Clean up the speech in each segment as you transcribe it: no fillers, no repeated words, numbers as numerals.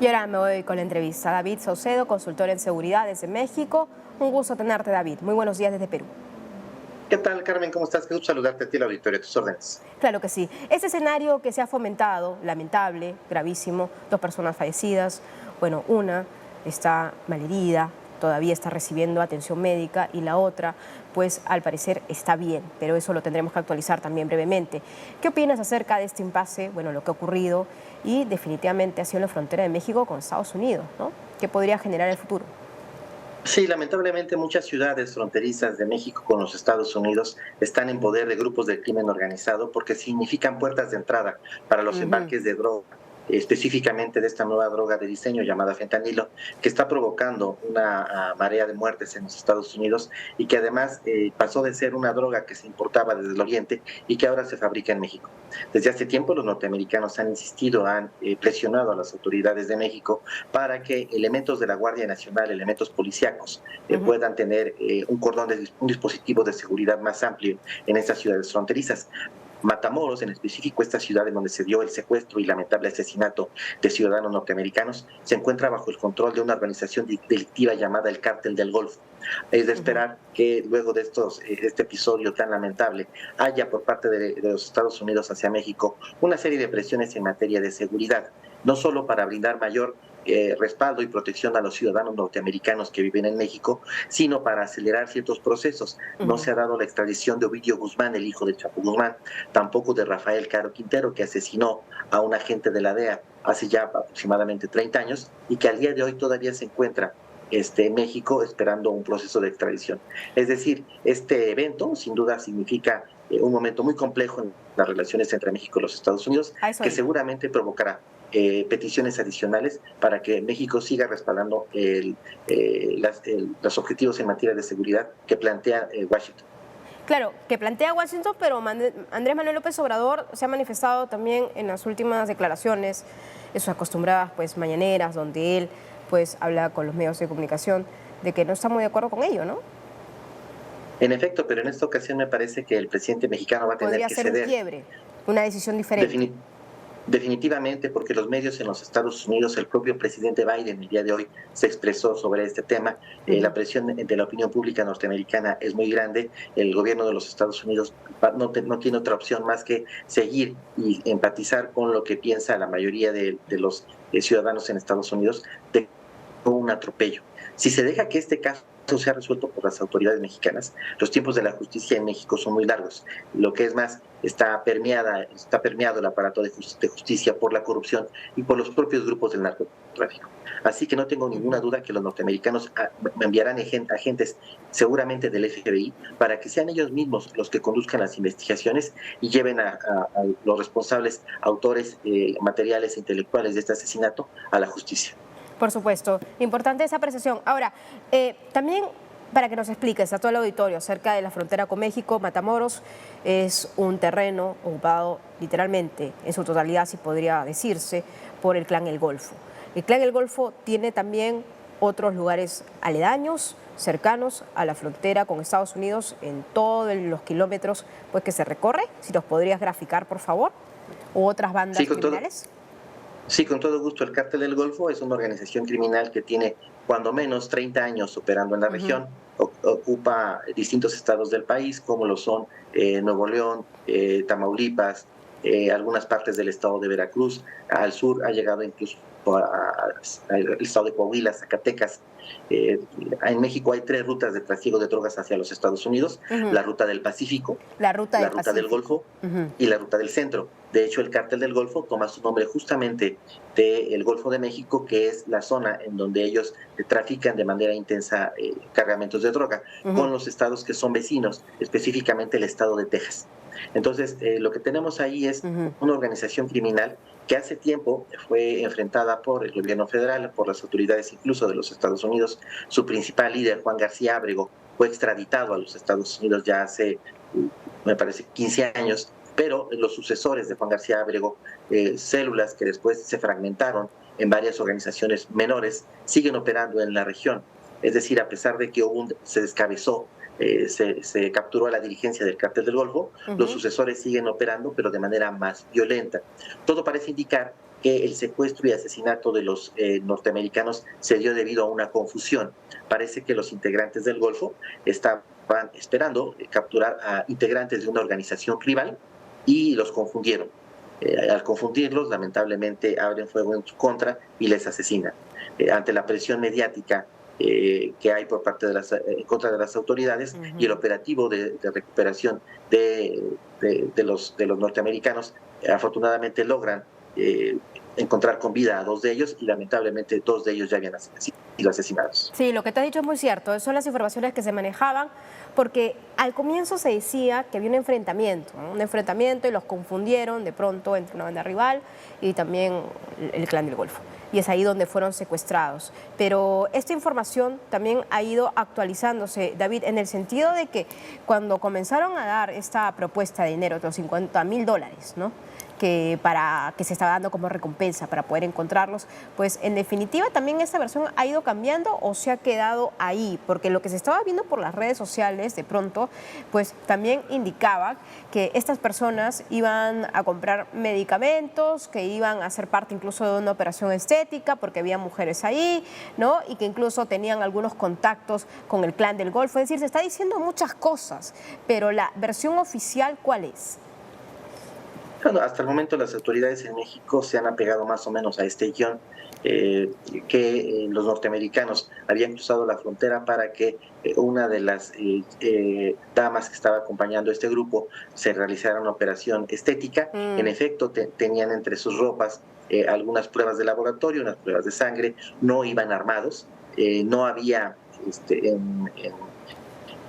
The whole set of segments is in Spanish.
Y ahora me voy con la entrevista. David Saucedo, consultor en seguridad desde México. Un gusto tenerte, David. Muy buenos días desde Perú. ¿Qué tal, Carmen? ¿Cómo estás? Qué gusto saludarte a ti, la auditoría, a tus órdenes. Claro que sí. Ese escenario que se ha fomentado, lamentable, gravísimo, 2 personas fallecidas. Bueno, una está malherida, todavía está recibiendo atención médica y la otra, pues al parecer está bien, pero eso lo tendremos que actualizar también brevemente. ¿Qué opinas acerca de este impasse, bueno, lo que ha ocurrido y definitivamente ha sido en la frontera de México con Estados Unidos, ¿no? ¿Qué podría generar el futuro? Sí, lamentablemente muchas ciudades fronterizas de México con los Estados Unidos están en poder de grupos del crimen organizado porque significan puertas de entrada para los Ujú. embarques de droga, específicamente de esta nueva droga de diseño llamada fentanilo, que está provocando una marea de muertes en los Estados Unidos y que además pasó de ser una droga que se importaba desde el Oriente y que ahora se fabrica en México. Desde hace tiempo los norteamericanos han insistido, han presionado a las autoridades de México para que elementos de la Guardia Nacional, elementos policíacos, Ujú. puedan tener un dispositivo de seguridad más amplio en estas ciudades fronterizas. Matamoros, en específico esta ciudad en donde se dio el secuestro y lamentable asesinato de ciudadanos norteamericanos, se encuentra bajo el control de una organización delictiva llamada el Cártel del Golfo. Es de Ujú. esperar que luego de este episodio tan lamentable haya por parte de los Estados Unidos hacia México una serie de presiones en materia de seguridad, no solo para brindar mayor respaldo y protección a los ciudadanos norteamericanos que viven en México, sino para acelerar ciertos procesos. No Ujú. se ha dado la extradición de Ovidio Guzmán, el hijo de Chapo Guzmán, tampoco de Rafael Caro Quintero, que asesinó a un agente de la DEA hace ya aproximadamente 30 años y que al día de hoy todavía se encuentra en México esperando un proceso de extradición. Es decir, este evento sin duda significa un momento muy complejo en las relaciones entre México y los Estados Unidos, A eso que iba. seguramente provocará peticiones adicionales para que México siga respaldando los objetivos en materia de seguridad que plantea Washington. Claro, que plantea Washington, pero Andrés Manuel López Obrador se ha manifestado también en las últimas declaraciones, en sus acostumbradas pues mañaneras, donde él pues habla con los medios de comunicación de que no está muy de acuerdo con ello, ¿no? En efecto, pero en esta ocasión me parece que el presidente mexicano va a tener Podría que ser un ceder. quiebre, una decisión diferente. Defini- Definitivamente, porque los medios en los Estados Unidos, el propio presidente Biden el día de hoy se expresó sobre este tema. La Ujú. presión de la opinión pública norteamericana es muy grande. El gobierno de los Estados Unidos no tiene otra opción más que seguir y empatizar con lo que piensa la mayoría de los ciudadanos en Estados Unidos de un atropello. Si se deja que este caso sea resuelto por las autoridades mexicanas, los tiempos de la justicia en México son muy largos. Lo que es más, está permeado el aparato de justicia por la corrupción y por los propios grupos del narcotráfico. Así que no tengo ninguna Ujú. duda que los norteamericanos enviarán agentes seguramente del FBI para que sean ellos mismos los que conduzcan las investigaciones y lleven a los responsables autores materiales e intelectuales de este asesinato a la justicia. Por supuesto, importante esa apreciación. Ahora, también para que nos expliques a todo el auditorio acerca de la frontera con México, Matamoros es un terreno ocupado literalmente, en su totalidad, si podría decirse, por el clan El Golfo. El clan El Golfo tiene también otros lugares aledaños, cercanos a la frontera con Estados Unidos, en todos los kilómetros pues, que se recorre. Si los podrías graficar, por favor, u otras Sí, bandas con todo, criminales. Sí, con todo gusto. El Cártel del Golfo es una organización criminal que tiene cuando menos 30 años operando en la Ujú. región. Ocupa distintos estados del país, como lo son Nuevo León, Tamaulipas, algunas partes del estado de Veracruz. Al sur ha llegado incluso al estado de Coahuila, Zacatecas. Eh, en México hay 3 rutas de trasiego de drogas hacia los Estados Unidos: Ujú. la ruta del Pacífico, La ruta la del ruta del Pacífico. Golfo Ujú. y la ruta del centro. De hecho, el Cártel del Golfo toma su nombre justamente del Golfo de México, que es la zona en donde ellos trafican de manera intensa cargamentos de droga Ujú. con los estados que son vecinos, específicamente el estado de Texas. Entonces, lo que tenemos ahí es Ujú. una organización criminal que hace tiempo fue enfrentada por el gobierno federal, por las autoridades incluso de los Estados Unidos. Su principal líder, Juan García Ábrego, fue extraditado a los Estados Unidos ya hace, me parece, 15 años, pero los sucesores de Juan García Ábrego, células que después se fragmentaron en varias organizaciones menores, siguen operando en la región. Es decir, a pesar de que se descabezó, se capturó a la dirigencia del Cártel del Golfo, los Ujú. sucesores siguen operando, pero de manera más violenta. Todo parece indicar que el secuestro y asesinato de los norteamericanos se dio debido a una confusión. Parece que los integrantes del Golfo estaban esperando capturar a integrantes de una organización rival y los confundieron. Al confundirlos, lamentablemente abren fuego en su contra y les asesinan. Ante la presión mediática que hay por parte en contra de las autoridades y el operativo de recuperación de los norteamericanos, afortunadamente logran encontrar con vida a 2 de ellos y lamentablemente 2 de ellos ya habían sido asesinados. Sí, lo que te has dicho es muy cierto, son las informaciones que se manejaban, porque al comienzo se decía que había un enfrentamiento, ¿no? Un enfrentamiento y los confundieron de pronto entre una banda rival y también el Clan del Golfo. Y es ahí donde fueron secuestrados. Pero esta información también ha ido actualizándose, David, en el sentido de que cuando comenzaron a dar esta propuesta de dinero, de los $50.000, ¿no?, que se estaba dando como recompensa para poder encontrarlos, pues en definitiva también esta versión ha ido cambiando o se ha quedado ahí, porque lo que se estaba viendo por las redes sociales de pronto, pues también indicaba que estas personas iban a comprar medicamentos, que iban a ser parte incluso de una operación estética, porque había mujeres ahí, ¿no?, y que incluso tenían algunos contactos con el Clan del Golfo. Es decir, se está diciendo muchas cosas, pero la versión oficial, ¿cuál es? Bueno, hasta el momento las autoridades en México se han apegado más o menos a este guión que los norteamericanos habían cruzado la frontera para que una de las damas que estaba acompañando a este grupo se realizara una operación estética. En efecto, tenían entre sus ropas algunas pruebas de laboratorio, unas pruebas de sangre, no iban armados, no había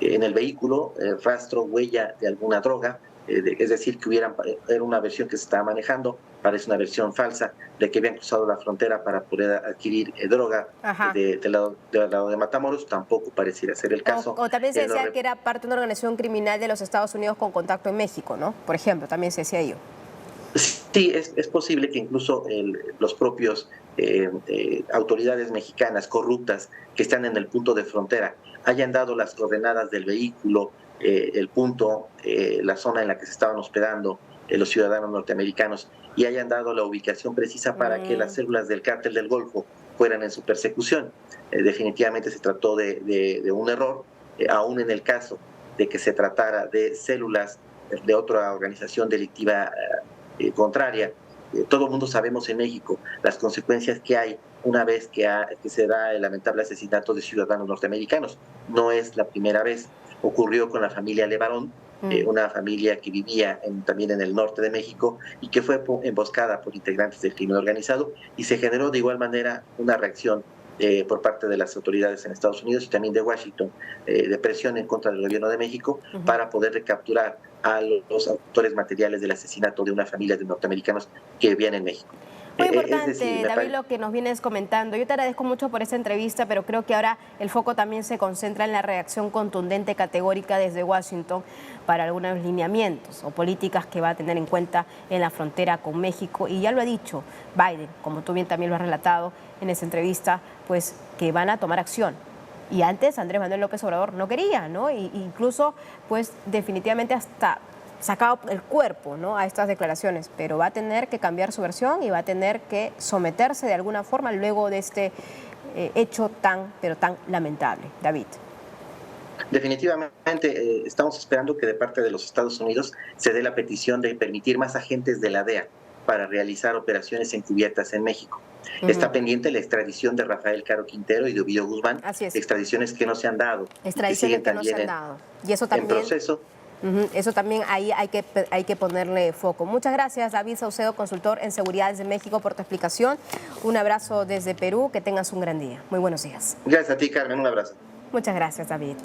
en el vehículo rastro, huella de alguna droga. Es decir, que era una versión que se estaba manejando, parece una versión falsa de que habían cruzado la frontera para poder adquirir droga del lado de Matamoros. Tampoco pareciera ser el caso. O también se decía que era parte de una organización criminal de los Estados Unidos con contacto en México, ¿no? Por ejemplo, también se decía ello. Sí, es posible que incluso los propios autoridades mexicanas corruptas que están en el punto de frontera hayan dado las coordenadas del vehículo, el punto, la zona en la que se estaban hospedando los ciudadanos norteamericanos y hayan dado la ubicación precisa para que las células del Cártel del Golfo fueran en su persecución. Definitivamente se trató de un error, aún en el caso de que se tratara de células de otra organización delictiva contraria. Todo el mundo sabemos en México las consecuencias que hay una vez que se da el lamentable asesinato de ciudadanos norteamericanos. No es la primera vez. Ocurrió con la familia Levarón, una familia que vivía también en el norte de México y que fue emboscada por integrantes del crimen organizado, y se generó de igual manera una reacción por parte de las autoridades en Estados Unidos y también de Washington, de presión en contra del gobierno de México para poder recapturar a los autores materiales del asesinato de una familia de norteamericanos que vivían en México. Muy importante, David, lo que nos vienes comentando. Yo te agradezco mucho por esta entrevista, pero creo que ahora el foco también se concentra en la reacción contundente, categórica desde Washington para algunos lineamientos o políticas que va a tener en cuenta en la frontera con México. Y ya lo ha dicho Biden, como tú bien también lo has relatado en esa entrevista, pues que van a tomar acción. Y antes Andrés Manuel López Obrador no quería, ¿no? Incluso, pues definitivamente hasta sacado el cuerpo, ¿no?, a estas declaraciones, pero va a tener que cambiar su versión y va a tener que someterse de alguna forma luego de este hecho pero tan lamentable. David. Definitivamente estamos esperando que de parte de los Estados Unidos se dé la petición de permitir más agentes de la DEA para realizar operaciones encubiertas en México. Está pendiente la extradición de Rafael Caro Quintero y de Ovidio Guzmán, extradiciones que no se han dado. Extradiciones que no se han dado. Y eso también, en proceso. Eso también ahí hay que ponerle foco. Muchas gracias, David Saucedo, consultor en Seguridad desde México, por tu explicación. Un abrazo desde Perú, que tengas un gran día. Muy buenos días. Gracias a ti, Carmen, un abrazo. Muchas gracias, David.